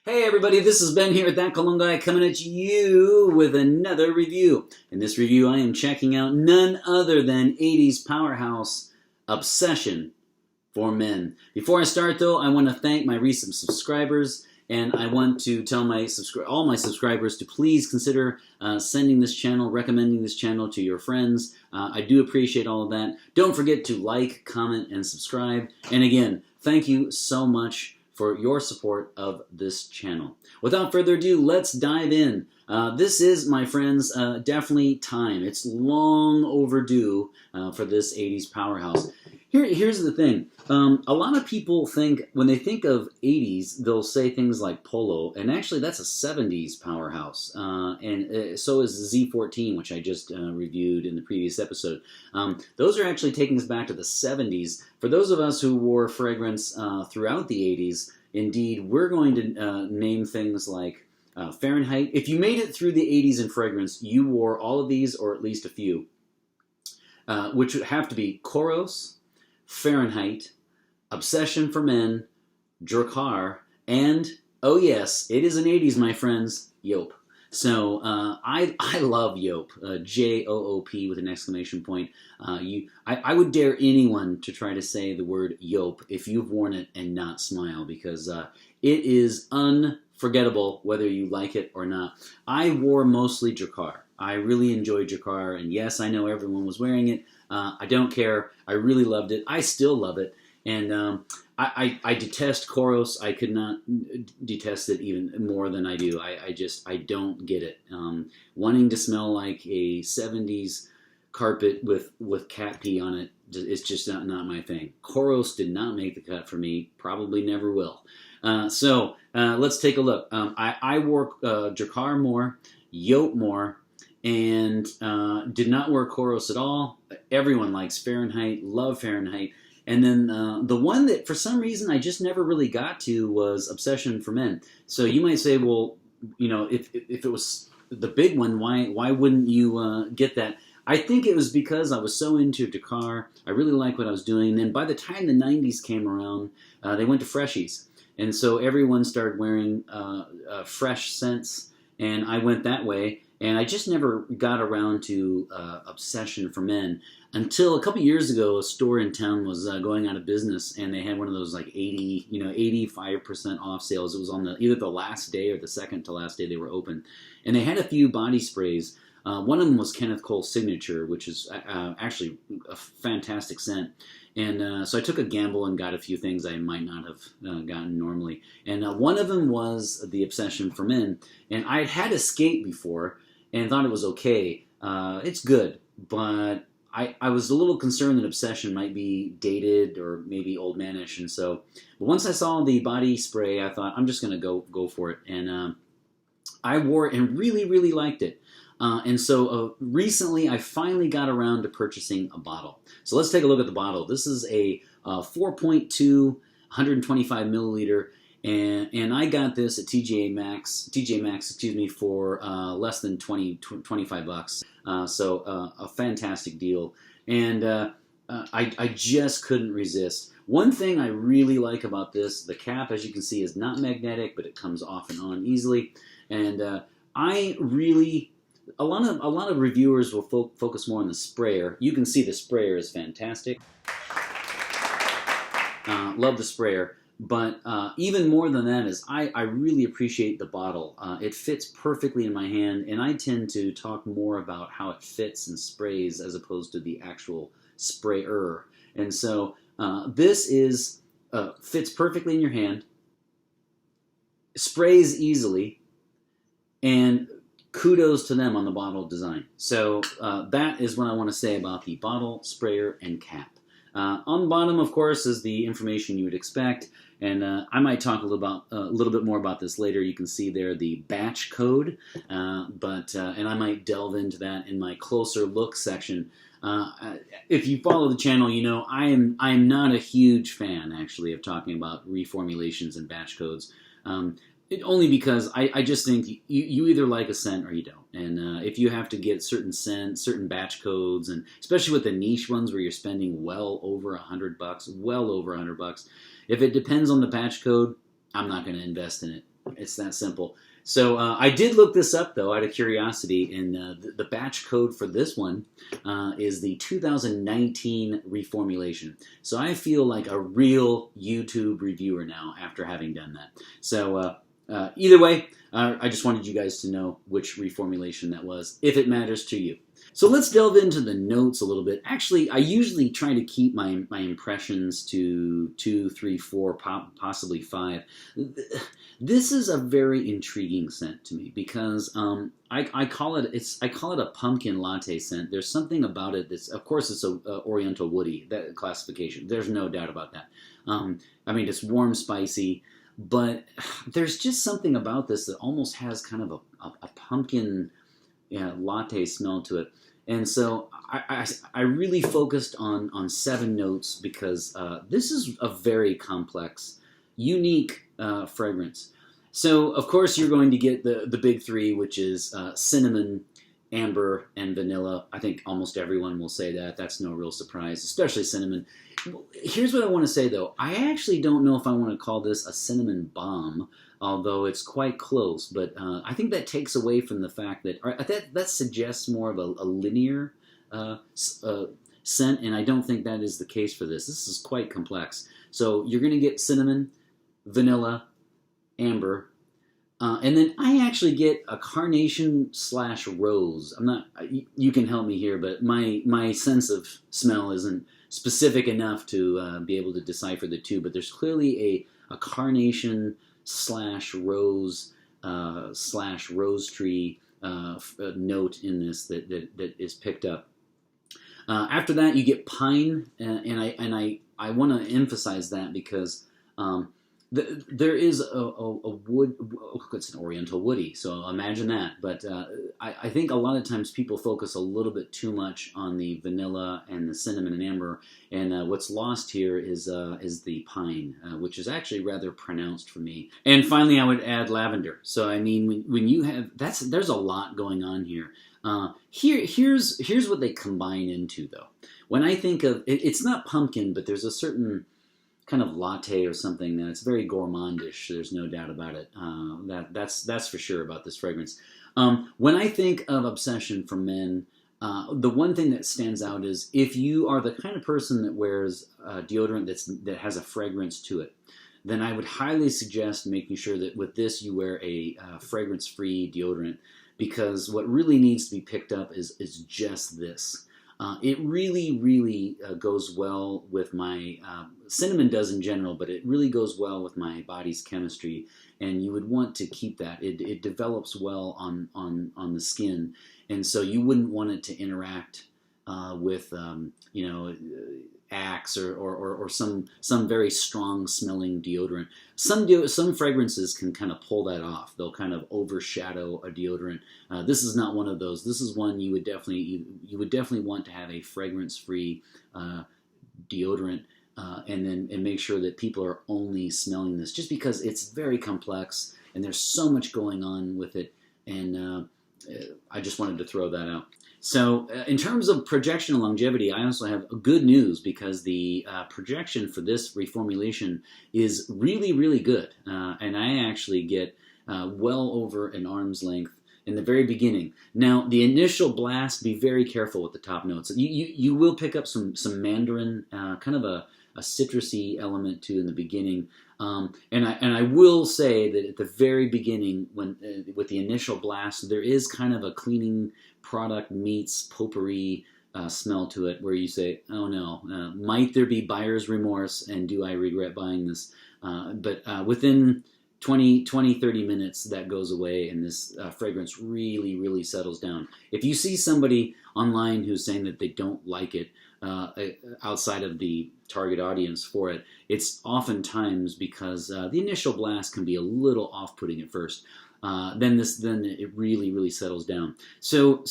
Hey everybody, this is Ben here at thatcologneguy coming at you with another review. In this review I am checking out none other than 80s powerhouse Obsession for Men. Before I start though, I want to thank my recent subscribers, and I want to tell all my subscribers to please consider sending this channel, recommending this channel to your friends. I do appreciate all of that. Don't forget to like, comment, and subscribe. And again, thank you so much for your support of this channel. Without further ado, let's dive in. This is, my friends, definitely time. It's long overdue for this 80s powerhouse. Here's the thing. A lot of people think, when they think of 80s, they'll say things like Polo, and actually that's a 70s powerhouse. And so is Z14, which I just reviewed in the previous episode. Those are actually taking us back to the 70s. For those of us who wore fragrance throughout the 80s, indeed, we're going to name things like Fahrenheit. If you made it through the 80s in fragrance, you wore all of these, or at least a few, which would have to be Koros, Fahrenheit, Obsession for Men, Drakkar, and, oh yes, it is an 80s, my friends, Joop. So I love Joop, J-O-O-P with an exclamation point. I would dare anyone to try to say the word Joop if you've worn it and not smile, because it is unforgettable whether you like it or not. I wore mostly Drakkar. I really enjoyed Drakkar, and yes, I know everyone was wearing it. I don't care. I really loved it. I still love it. And I detest Koros. I could not detest it even more than I do. I don't get it. Wanting to smell like a 70s carpet with cat pee on it is just not my thing. Koros did not make the cut for me. Probably never will. So let's take a look. I wore Drakkar more, Joop more, and did not wear Koros at all. Everyone likes Fahrenheit, love Fahrenheit. And then the one that for some reason I just never really got to was Obsession for Men. So you might say, well, you know, if it was the big one, why wouldn't you get that? I think it was because I was so into Drakkar. I really liked what I was doing. And then by the time the 90s came around, they went to freshies. And so everyone started wearing fresh scents, and I went that way. And I just never got around to Obsession for Men until a couple years ago. A store in town was going out of business, and they had one of those like 85% off sales. It was on either the last day or the second to last day they were open, and they had a few body sprays. One of them was Kenneth Cole's Signature, which is actually a fantastic scent. And so I took a gamble and got a few things I might not have gotten normally. And one of them was the Obsession for Men. And I had Escape before and thought it was okay. It's good, but I was a little concerned that Obsession might be dated or maybe old manish. And so but once I saw the body spray, I thought, I'm just going to go for it. And I wore it and really, really liked it. And so recently I finally got around to purchasing a bottle. So let's take a look at the bottle. This is a 4.2, 125 milliliter, and I got this at TJ Maxx, excuse me, for less than 25 bucks. So a fantastic deal. And I just couldn't resist. One thing I really like about this, the cap, as you can see, is not magnetic, but it comes off and on easily. And I really... A lot of reviewers will focus more on the sprayer. You can see the sprayer is fantastic. Love the sprayer. But even more than that is I really appreciate the bottle. It fits perfectly in my hand, and I tend to talk more about how it fits and sprays as opposed to the actual sprayer. And so this fits perfectly in your hand, sprays easily, and kudos to them on the bottle design. So that is what I want to say about the bottle, sprayer, and cap. On the bottom, of course, is the information you would expect, and I might talk a little bit more about this later. You can see there the batch code, and I might delve into that in my closer look section. If you follow the channel, you know I am not a huge fan, actually, of talking about reformulations and batch codes. Only because I just think you either like a scent or you don't. And if you have to get certain scents, certain batch codes, and especially with the niche ones where you're spending well over $100, if it depends on the batch code, I'm not going to invest in it. It's that simple. So I did look this up though out of curiosity, and the batch code for this one is the 2019 reformulation. So I feel like a real YouTube reviewer now after having done that. So either way, I just wanted you guys to know which reformulation that was, if it matters to you. So let's delve into the notes a little bit. Actually, I usually try to keep my impressions to 2, 3, 4, possibly 5. This is a very intriguing scent to me because I call it a pumpkin latte scent. There's something about it that's, of course, it's a oriental woody, that classification. There's no doubt about that. I mean, it's warm, spicy, but there's just something about this that almost has kind of a pumpkin latte smell to it. And so I really focused on 7 notes because this is a very complex, unique fragrance. So, of course, you're going to get the big 3, which is cinnamon, amber, and vanilla. I think almost everyone will say that. That's no real surprise, especially cinnamon. Here's what I want to say, though. I actually don't know if I want to call this a cinnamon bomb, although it's quite close. But I think that takes away from the fact that that suggests more of a linear scent, and I don't think that is the case for this. This is quite complex. So you're going to get cinnamon, vanilla, amber, and then I actually get a carnation / rose. I'm not. You can help me here, but my sense of smell isn't specific enough to be able to decipher the two. But there's clearly a carnation / rose / rose tree note in this that is picked up. After that, you get pine, and I want to emphasize that because there is a wood. It's an oriental woody, so imagine that. But I think a lot of times people focus a little bit too much on the vanilla and the cinnamon and amber, and what's lost here is the pine, which is actually rather pronounced for me. And finally, I would add lavender. So I mean, when you have there's a lot going on here. Here's what they combine into though. When I think of it's not pumpkin, but there's a certain kind of latte or something that's very gourmandish. There's no doubt about it. That's for sure about this fragrance. When I think of obsession for men, the one thing that stands out is if you are the kind of person that wears deodorant that has a fragrance to it, then I would highly suggest making sure that with this you wear a fragrance-free deodorant, because what really needs to be picked up is just this. It really, really goes well with my, cinnamon does in general, but it really goes well with my body's chemistry, and you would want to keep that. It develops well on the skin, and so you wouldn't want it to interact with, Axe or some very strong smelling deodorant. Some fragrances can kind of pull that off. They'll kind of overshadow a deodorant. This is not one of those. This is one you would definitely want to have a fragrance free deodorant, and make sure that people are only smelling this, just because it's very complex and there's so much going on with it. And I just wanted to throw that out. So in terms of projection and longevity, I also have good news, because the projection for this reformulation is really, really good. And I actually get well over an arm's length in the very beginning. Now, the initial blast, be very careful with the top notes. You will pick up some mandarin, kind of a citrusy element too in the beginning. And I will say that at the very beginning, when with the initial blast, there is kind of a cleaning product meets potpourri smell to it, where you say, oh no, might there be buyer's remorse, and do I regret buying this? But within 20, 30 minutes, that goes away, and this fragrance really, really settles down. If you see somebody online who's saying that they don't like it, outside of the target audience for it, it's oftentimes because the initial blast can be a little off-putting at first. Then it really, really settles down. So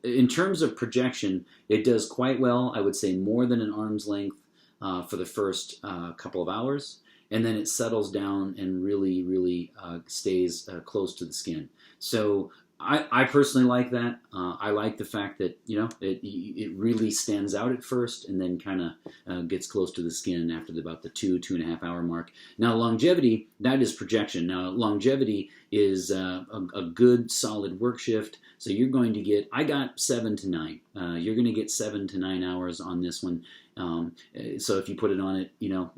in terms of projection, it does quite well. I would say more than an arm's length for the first couple of hours, and then it settles down and really, really stays close to the skin. So I personally like that. I like the fact that it really stands out at first and then kind of gets close to the skin after about the 2.5 hour mark. Now longevity, that is projection. Now longevity is a good solid work shift. So you're going to get, I got 7 to 9. You're going to get 7 to 9 hours on this one. So if you put it on at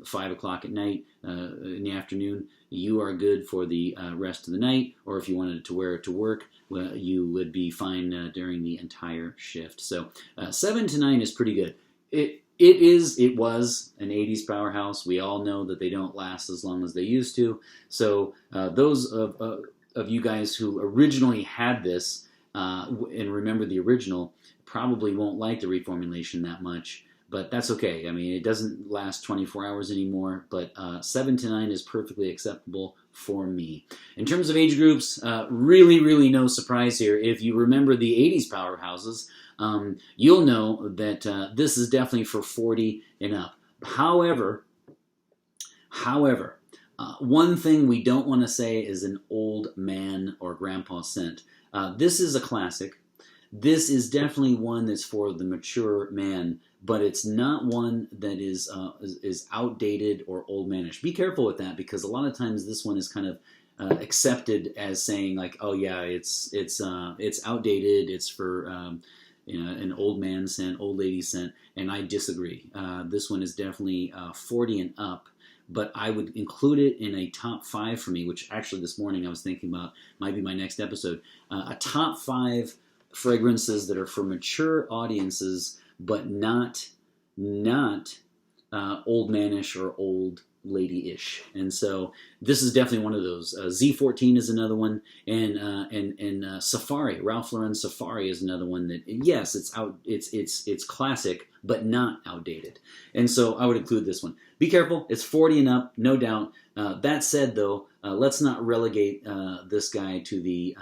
5 o'clock at night in the afternoon, you are good for the rest of the night. Or if you wanted to wear it to work, you would be fine during the entire shift. So 7 to 9 is pretty good. It was an 80s powerhouse. We all know that they don't last as long as they used to. So those of you guys who originally had this and remember the original probably won't like the reformulation that much. But that's okay. I mean, it doesn't last 24 hours anymore, but 7 to 9 is perfectly acceptable for me. In terms of age groups, really no surprise here. If you remember the 80s powerhouses, you'll know that this is definitely for 40 and up. However, one thing we don't want to say is an old man or grandpa scent. This is a classic. This is definitely one that's for the mature man, but it's not one that is outdated or old manish. Be careful with that, because a lot of times this one is kind of accepted as saying like, oh yeah, it's outdated. It's for an old man scent, old lady scent, and I disagree. This one is definitely 40 and up. But I would include it in a top 5 for me, which actually this morning I was thinking about might be my next episode. A top 5 fragrances that are for mature audiences, but not old manish or old lady-ish. And so this is definitely one of those. Z14 is another one, and Safari, Ralph Lauren Safari is another one that, yes, it's classic, but not outdated. And so I would include this one. Be careful, it's 40 and up, no doubt. That said, though, let's not relegate this guy to the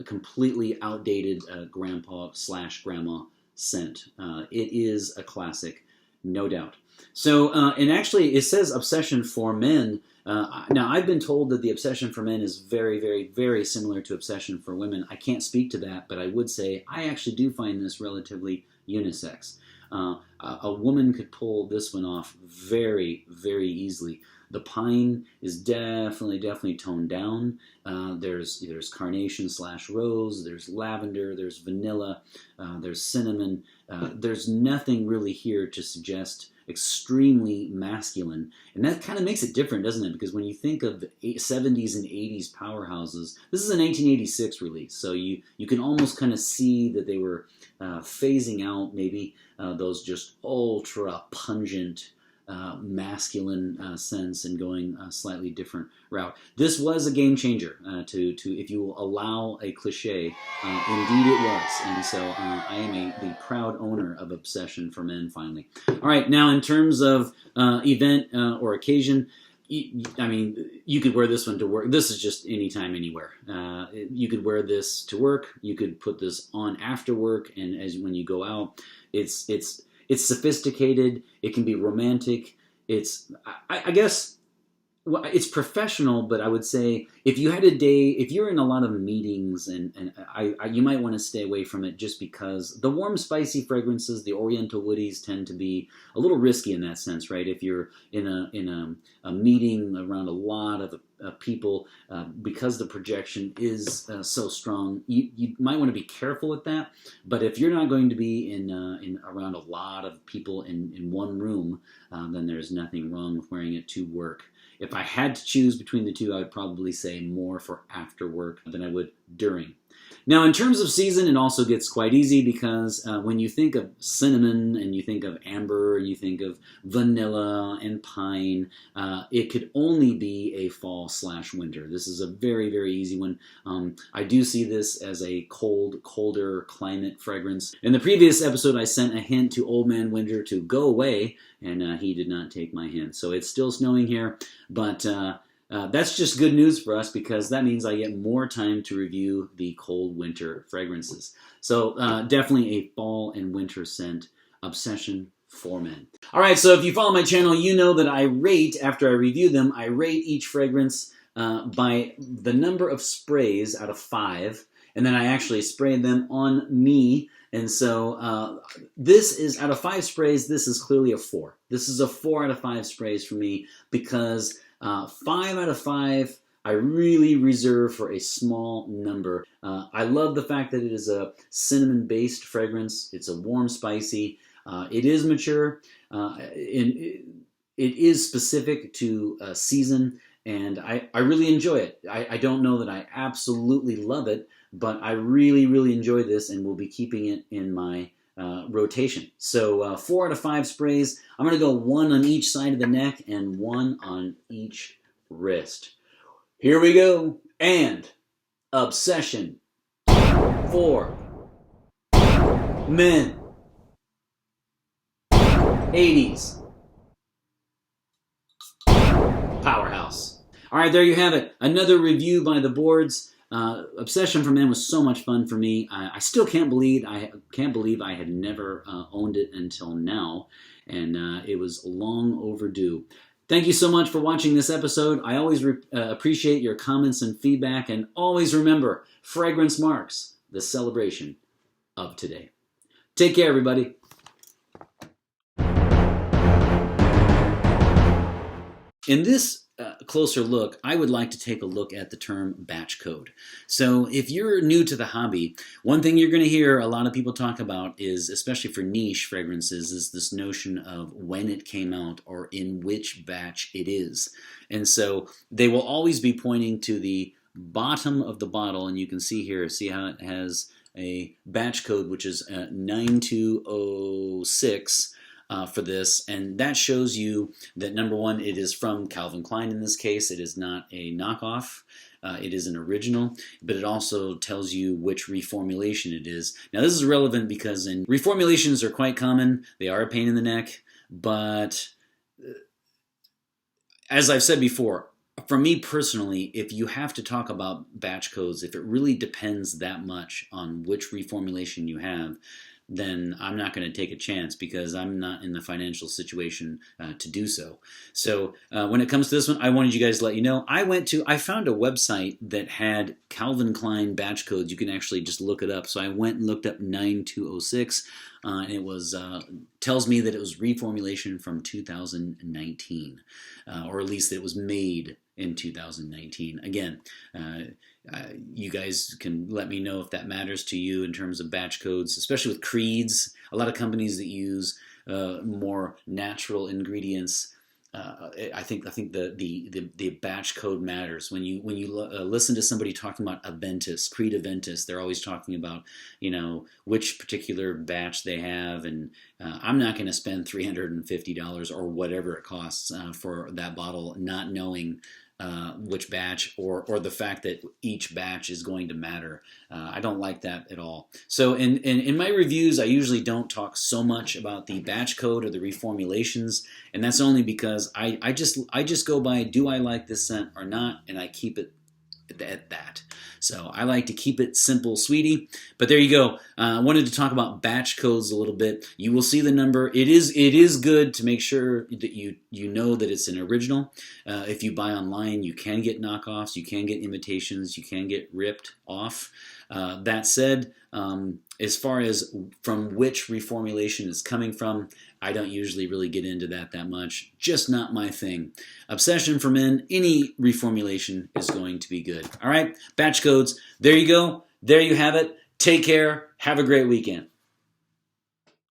completely outdated grandpa/grandma scent. It is a classic, no doubt. So, and actually, it says Obsession for Men. Now, I've been told that the Obsession for Men is very similar to Obsession for Women. I can't speak to that, but I would say I actually do find this relatively unisex. A woman could pull this one off very easily. The pine is definitely toned down. There's carnation/rose, there's lavender, there's vanilla, there's cinnamon. There's nothing really here to suggest extremely masculine. And that kind of makes it different, doesn't it? Because when you think of the 70s and 80s powerhouses, this is a 1986 release, so you can almost kind of see that they were phasing out maybe those just ultra pungent masculine scents and going a slightly different route. This was a game changer to if you will allow a cliche. Indeed it was. And so I am the proud owner of Obsession for Men finally. All right, now in terms of event or occasion, I mean, you could wear this one to work. This is just anytime, anywhere. You could wear this to work. You could put this on after work, and when you go out, it's sophisticated. It can be romantic. I guess, well, it's professional, but I would say if you had a day, if you're in a lot of meetings, and you might want to stay away from it, just because the warm, spicy fragrances, the oriental woodies, tend to be a little risky in that sense, right? If you're in a meeting around a lot of people, because the projection is so strong, you might want to be careful with that. But if you're not going to be in around a lot of people in one room, then there's nothing wrong with wearing it to work. If I had to choose between the two, I would probably say more for after work than I would during. Now, in terms of season, it also gets quite easy, because when you think of cinnamon and you think of amber, you think of vanilla and pine, it could only be a fall/winter. This is a very easy one. I do see this as a colder climate fragrance. In the previous episode, I sent a hint to Old Man Winter to go away, and he did not take my hint. So it's still snowing here, but that's just good news for us, because that means I get more time to review the cold winter fragrances. So definitely a fall and winter scent, Obsession for Men. All right, so if you follow my channel, you know that I rate, after I review them, I rate each fragrance by the number of sprays out of 5. and then I actually sprayed them on me. And so this is, out of 5 sprays, this is clearly a 4. This is a 4 out of 5 sprays for me because 5 out of 5 I really reserve for a small number. I love the fact that it is a cinnamon-based fragrance. It's a warm, spicy. It is mature. It is specific to a season, and I really enjoy it. I don't know that I absolutely love it, but I really, really enjoy this and will be keeping it in my rotation. So 4 out of 5 sprays. I'm going to go 1 on each side of the neck and 1 on each wrist. Here we go. And Obsession for Men. 80s Powerhouse. All right, there you have it. Another review by the boards. Obsession for Men was so much fun for me. I still can't believe I had never owned it until now, and it was long overdue. Thank you so much for watching this episode. I always appreciate your comments and feedback, and always remember, fragrance marks the celebration of today. Take care, everybody. In this closer look, I would like to take a look at the term batch code. So if you're new to the hobby, one thing you're going to hear a lot of people talk about is, especially for niche fragrances, is this notion of when it came out or in which batch it is. And so they will always be pointing to the bottom of the bottle, and you can see here, see how it has a batch code, which is 9206. For this, and that shows you that, number one, it is from Calvin Klein in this case. It is not a knockoff. It is an original, but it also tells you which reformulation it is. Now, this is relevant because reformulations are quite common. They are a pain in the neck, but as I've said before, for me personally, if you have to talk about batch codes, if it really depends that much on which reformulation you have, then I'm not going to take a chance because I'm not in the financial situation to do so. So when it comes to this one, I wanted you guys to let you know. I found a website that had Calvin Klein batch codes. You can actually just look it up. So I went and looked up 9206, and it was tells me that it was reformulation from 2019, or at least it was made in 2019. Again, you guys can let me know if that matters to you in terms of batch codes, especially with creeds. A lot of companies that use more natural ingredients. I think the batch code matters. When you listen to somebody talking about Aventus, Creed Aventus, they're always talking about, which particular batch they have, and I'm not going to spend $350 or whatever it costs for that bottle, not knowing which batch or the fact that each batch is going to matter. I don't like that at all. So in my reviews, I usually don't talk so much about the batch code or the reformulations, and that's only because I just go by, do I like this scent or not, and I keep it at that. So I like to keep it simple, sweetie. But there you go. I wanted to talk about batch codes a little bit. You will see the number. It is good to make sure that you know that it's an original. If you buy online, you can get knockoffs, you can get imitations, you can get ripped off. That said, as far as from which reformulation is coming from, I don't usually really get into that much. Just not my thing. Obsession for Men, any reformulation is going to be good. All right, batch codes. There you go. There you have it. Take care. Have a great weekend.